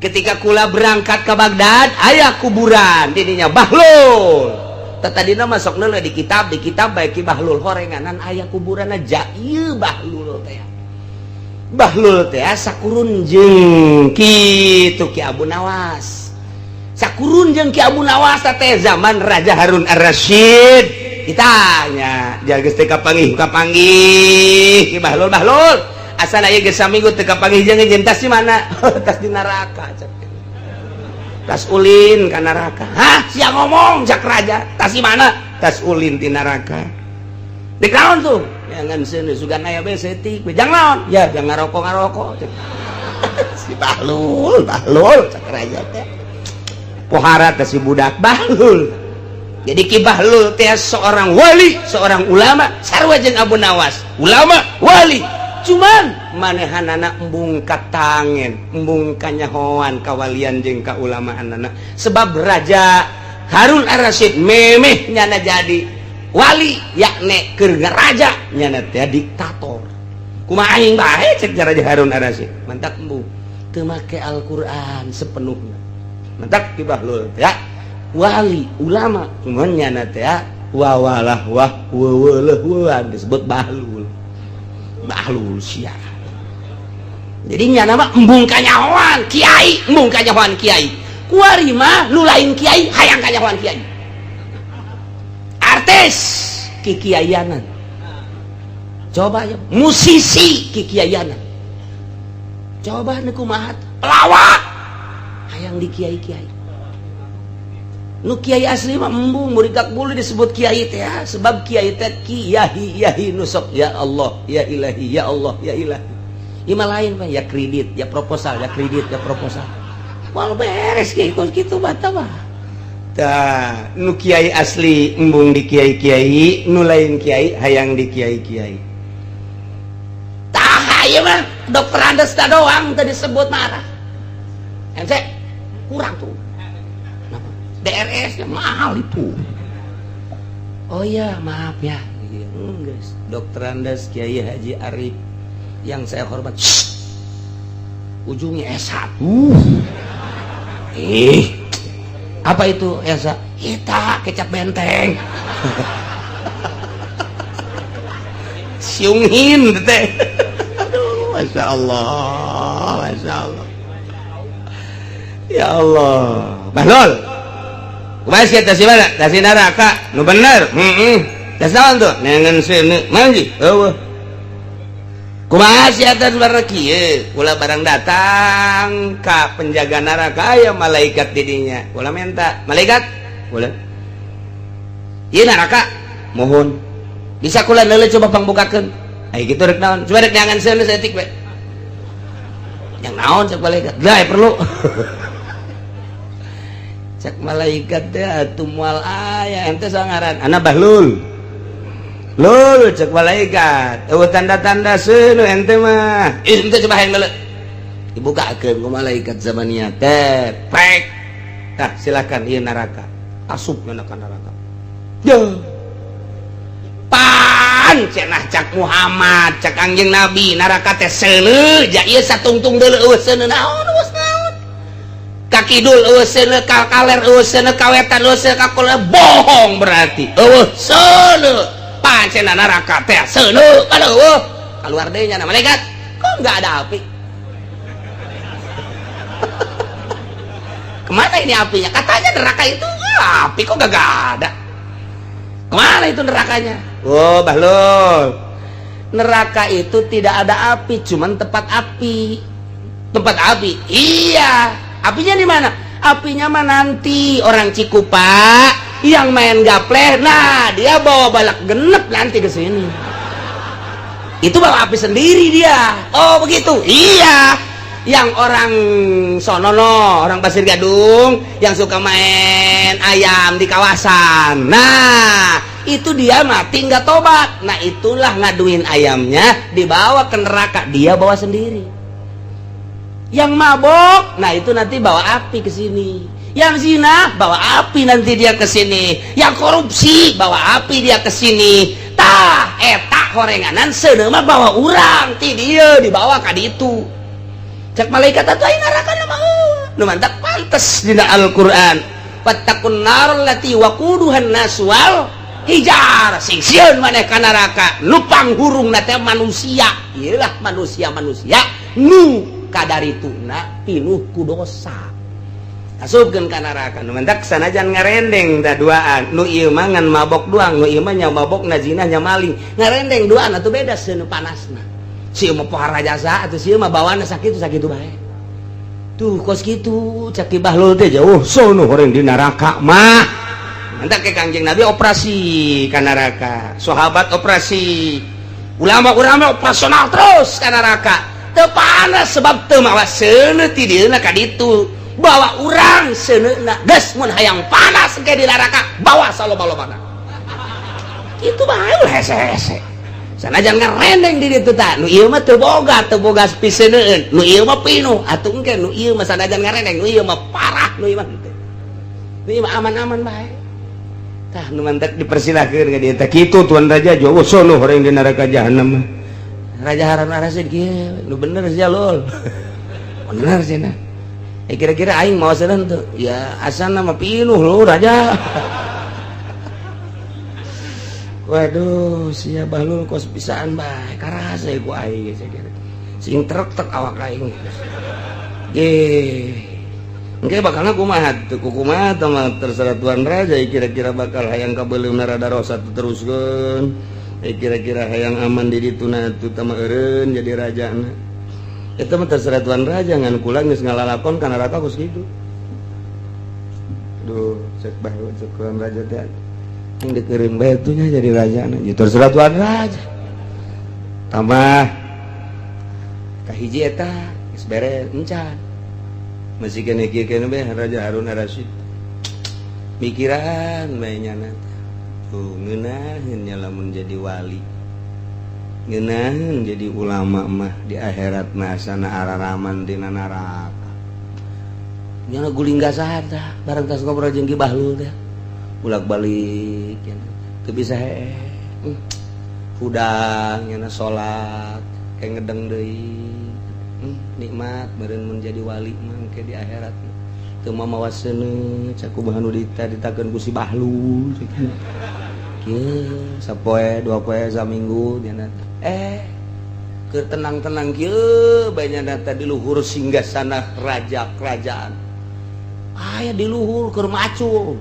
ketika kula berangkat ke Baghdad aya kuburan didinya Bahlul. Tadina masuk neuleuh di kitab bae Ki Bahlul horenganan aya kuburan aja ieu Bahlul teh. Bahlul teh sakurun jeung kitu Ki Abu Nawas. Sakurun jeung Ki Abu Nawas teh zaman Raja Harun Ar-Rasyid. Ditanya, jageus teh kapanggih Ki Bahlul asal aya geus saminggu teu kapanggih jeung ngeun tas di mana? Tas di neraka. Tas ulin ka neraka. Hah, sia ngomong cak raja. Tas di mana? Tas ulin di neraka. Dek naon tuh? Jangan seuneu sugan aya bae setik. Jangan naon? Ya, jangan ngarokok. Si Bahlul cak raja teh. Pohara teh si budak Bahlul. Jadi Ki Bahlul teh seorang wali, seorang ulama, sarua jeung Abu Nawas. Ulama, wali. Cuman manehanana embung katangen, embung kanyahoan kawalian jeung kaulamaanana. Sebab Raja Harun Ar-Rasyid memeh nyana jadi wali, yakni keur ngaraja nyana teh diktator. Kumaha aing bae cek Raja Harun Ar-Rasyid. Mantap embung teu make Al-Qur'an sepenuhna. Mantap Ki Bahlul teh wali ulama cuman nyana teh wawalah disebut Bahlul sia. Jadi nyana mah embung kanyahoan kiai, kuari mah nu lain kiai hayang kanyahoan kiai. Artis kikiayanan, coba ya musisi kikiayanan, coba nu kumaha pelawak hayang di kiai. Nu kiai asli mah embung muridak bulu disebut kiai teh sebab kiai teh kiyahi nusok ya Allah ya ilahi ya Allah ya ilahi. Ima lain mah ya kredit ya proposal wal beres kitu bata mah. Tah nu kiai asli embung di kiai nu lain kiai hayang di kiai. Tah ieu mah dokter Andes teh doang teh disebut marah. Ente kurang tuh. DRS nya mahal itu. Oh ya maaf ya guys, Dokter Andes Kiai Haji Arif yang saya hormat. Ujungnya S1. Apa itu S1? Kita kecap benteng. Siungin teh. Aduh, Masya Allah. Ya Allah. Bahlul kumaha sia teh mana? Tas neraka. Nu bener. Tas naon tuh? Nengen seuneu manji. Eueuh. Kumaha sia teh sebenarnya kieu? Ulah barang datang ka penjaga neraka aya malaikat di dinya. Ulah minta, malaikat, ulah. Ieu neraka, mohon. Bisa kula leuleuh coba pangbukakeun. Ai kitu rek naon? Coba rek nyangan seuneu saeutik we. Yang naon cek malaikat? Lah perlu. Cek malaikat teh atuh moal aya ente sangaran ana Bahlul. Lul cek malaikat. Eueuh tanda-tanda seuneu ente mah. Ente coba hayang leuleuh. Dibukakeun ku malaikat zamania teh. Pek. Tah silakan ieu neraka. Asupna ka neraka. Duh. Pan cenah cak Muhammad, cak Kangjeng Nabi neraka teh seuneu, ja ieu satungtung deuleu eueuh seuneu naon eueuh kakidul eueuh seuneu ka kaler eueuh seuneu kawetan eueuh seuneu ka kulon bohong berarti eueuh seuneu pancena neraka teh seuneu kada eueuh keluar deui nya malaikat kok enggak ada api. Kemana ini apinya? Katanya neraka itu api kok gak ada. Kemana itu nerakanya? Oh Bahlul, neraka itu tidak ada api, cuman tempat api. Tempat api, iya. Apinya di mana? Apinya mah nanti orang Cikupa yang main gapleh, nah dia bawa balak genep nanti ke sini. Itu bawa api sendiri dia. Oh begitu? Iya. Yang orang sonono, orang Pasir Gadung yang suka main ayam di kawasan. Nah, itu dia mati nggak tobat. Nah, itulah ngaduin ayamnya dibawa ke neraka, dia bawa sendiri. Yang mabok, nah itu nanti bawa api ke sini. Yang zina bawa api nanti dia ke sini. Yang korupsi bawa api dia ke sini. Tah, eta horenganan seuneu mah bawa urang ti dia dibawa ka ditu. Cek malaikat atuh aya neraka mah. nu mantap pantes dina Al-Qur'an wattaqun nar lati waquduhan nas wal hijar sing sieun maneh ka neraka nu panghurungna teh manusia ieulah manusia nu kadarituna pinuh ku dosa asupkeun ka neraka nu mantap sanajan ngarendeng da duaan nu ieu mah ngan mabok doang nu ieu mah nya mabokna zinah nya maling ngarendeng duaan atuh beda seuneu panasna si mah pohara jasa atuh si mah bawana sakitu bae tuh kos kitu caki bahlul teh jauh sono horeng di neraka mah entar ke Kangjeng Nabi operasi ka neraka sahabat operasi ulama-ulama operasional terus ka neraka teu panas sebab teu mawa seuneu ti dieuna ka ditu bawa urang seuneuna geus mun hayang panas ke di neraka bawa saloba-lobana kitu bae hese-hese sanajan ngarendeng di ditu tah nu ieu mah teu boga piseuneun nu ieu mah pinuh atuh engke nu ieu mah sanajan ngarendeng nu ieu mah parah nu ieu mah teh nu ieu mah aman-aman bae tah nu mantek dipersilahkeun ka dieu teh kitu tuan raja jowo sono horeng di neraka jahanam raja Harun Ar-Rasyid kieu nu bener sia lol bener cenah kira-kira aing mau seun tuh ya asalna mah pinuh lo raja waduh sia bahlul kos pisaan bae karasa ku aing sakira sing trek-trek awak aing ge engke bakalna kumaha teu kumaha tah mah terserah tuan raja kira-kira bakal hayang kabeuleumna rada rosa teruskeun kira-kira hayang aman di dituna teu tah mah eureun jadi rajana eta mah terserah tuan raja ngan kula geus ngalalakon ka neraka kos kitu duh cek bahlul cek tuan raja teh yang dikering batunya jadi raja ya terserah tuan raja tambah kahiji eta geus beres encan masih kene kieu kene bae Raja Harun Ar-Rasyid mikiran bae nyana tuh ngeunaheun nya lamun jadi wali ngeunaheun jadi ulama mah di akhirat mah asana araraman dina neraka nyana guling gasahan tah bareng tas ngobrol jeung Ki Bahlul teh bolak-balik ya teu bisa hudang nyana salat kayak ngedeng deui nikmat meureun mun jadi wali mah ke di akhirat teu mamawa seuneu cakubahan nu ditakeun ku si Bahlul kieu sapoe dua poe saminggu nyana keur tenang-tenang kieu bae nyana teh di luhur singgasana raja kerajaan aya di luhur keur macul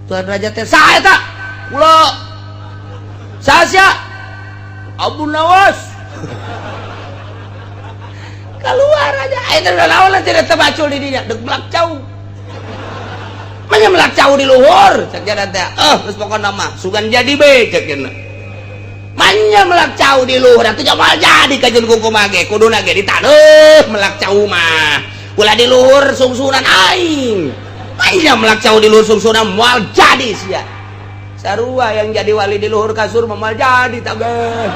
tuan raja teh saha eta kula saha sia Abu Nawas keluar aja ayeuna naon tidak tebacul di dinya deuk melak cau manya melak cau di luhur cek jana teh geus pokona mah sugan jadi be cek jana manya melak cau di luhur atuh jamal jadi kajeun kumaha ge kuduna ge ditaneuh melak cau mah ulah di luhur sungsunan aing manya melak cau di luhur sungsunan moal jadi sia sarua yang jadi wali di luhur kasur moal jadi tageh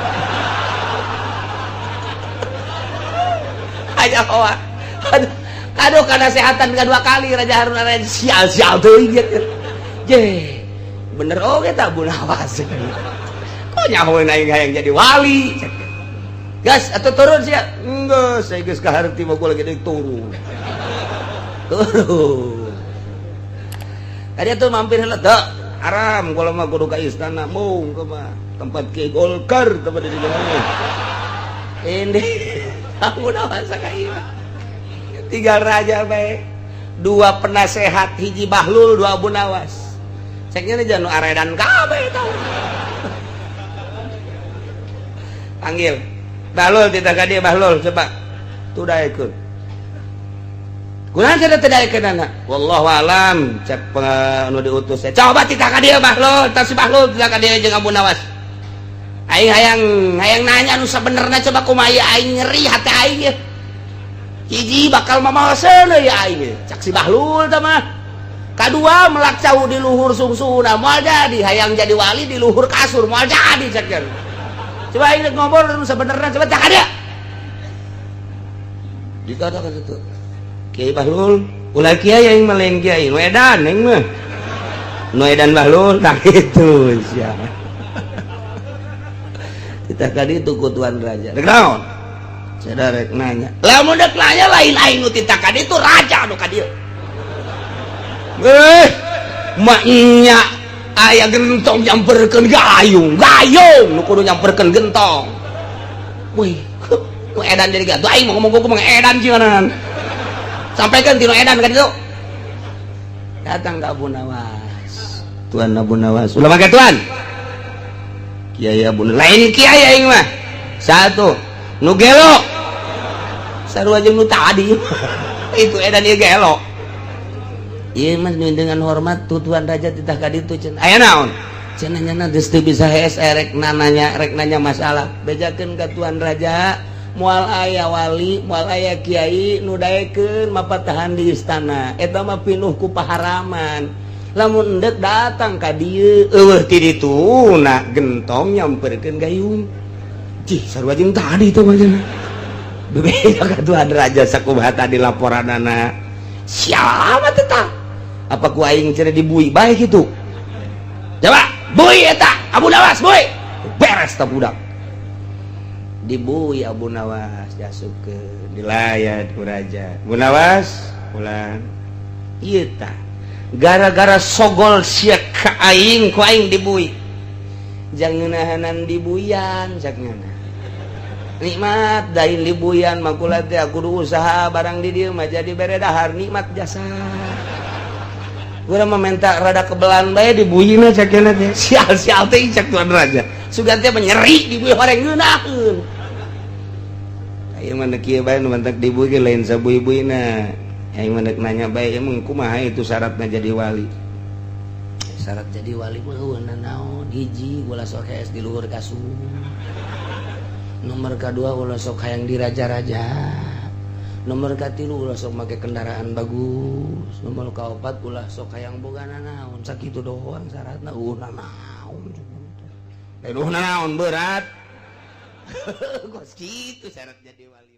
aja kawan aduh karena kesehatan kedua kali Raja Harun Ar-Rasyid sial-sial teuing je bener oge tak Bu Nawas kok nyahoeun aing hayang jadi wali gas atuh turun sia geus saya geus kaharti mah gua lagi deuk turun tadi atuh mampir heula teu haram kalau mah kudu ka istana mung ke mah tempat Ki Golkar tempat di jalan ini aku nawas ka ieu tinggal raja bae dua penasehat hiji Bahlul dua Abu Nawas ceknya jangan aredan kabeh tau panggil Bahlul tidak ka dieu Bahlul coba tudaekeun kunaon cenah tudaekeun anak wallahu alam cek anu diutus coba tidak ka dieu Bahlul tah si Bahlul tidak ka dieu jeung Abu Nawas aing hayang nanya nu sabenerna coba kumaha aing nyeri hati aing ya hiji bakal mamawaseun ya aing cak si Bahlul tah mah kadua melak cau di luhur sungsuna moal jadi hayang jadi wali di luhur kasur moal jadi cekeun coba aing ngobrol nu sabenerna coba cak dia dikatakan itu Kiai Bahlul ulah kiai aing meleng kiai nu edan aing mah nu edan Bahlul tah kitu sia kita tadi itu ku tuan raja. Dek naon? Sada rek nanya. Lamun dek nanya lain aing nu tita ka ditu raja nu ka dieu. Maknya aya gentong nyamperkeun gayung nu kudu nyamperkeun gentong. Wih, ku edan jadi gaduh aing mau ngomong ku mah edan cieunan. Sampaikan tino edan ka ditu. Datang ke Abu Nawas. Tuan Abu Nawas. Ulah make tuan. Kiai Abu Nawas. Lain kiai aing mah. Satu, nu gelo. Sarua jeung nu tadi. Itu edan ieu gelo. Ieu mah dengan hormat tuan raja titah ka ditu cenah. Aya naon? Cenah nyana geus teu bisa hees rek nanya masalah. Bejakeun ka tuan raja, moal aya wali, moal aya kiai nu daekeun mapatahan di istana. Eta mah pinuh ku paharaman. Lamun endek datang ka dieu, eueuh ti dituna gentong nyamperkeun gayung. Cih, sarua jeung tadi itu mah cenah. Bebeda ka tuan raja sakumaha tadi laporanana. Siapa tetah? Apa ku aing cenah dibui bae kitu? Coba, bui eta, Abu Nawas, bui. Beres tah budak. Dibui Abu Nawas, diasukeun, dilayat ku raja. Abu Nawas, ulang. Ieu tah. Gara-gara sogol sia ka aing, ku aing dibui. Jangan ngeunahanan dibuyan sakna. Nikmat dain libuyan makulat teh kudu usaha barang di dieu mah jadi bere dahar nikmat jasa. Gua mah minta rada kebelan bae dibuyina sakena teh. Sial-sial teh cak tuan raja. Sugan teh menyeri dibuy horeng ngeunaheun. Ayeuna mah kieu bae nu mantak dibuy ge lain sabuy-buyna. Ayeuna mah nanya bae emang kumaha itu syaratna jadi wali. Syarat jadi wali mah heueuh naon? Hiji ulah sok hees di luhur kasur. Nomor kedua ulah sok hayang diraja-raja. Nomor katilu ulah sok make kendaraan bagus. Nomor kaopat ulah sok hayang bogana naon. Sakitu doang syaratna naon. Lain naon berat. Kos kitu syarat jadi wali.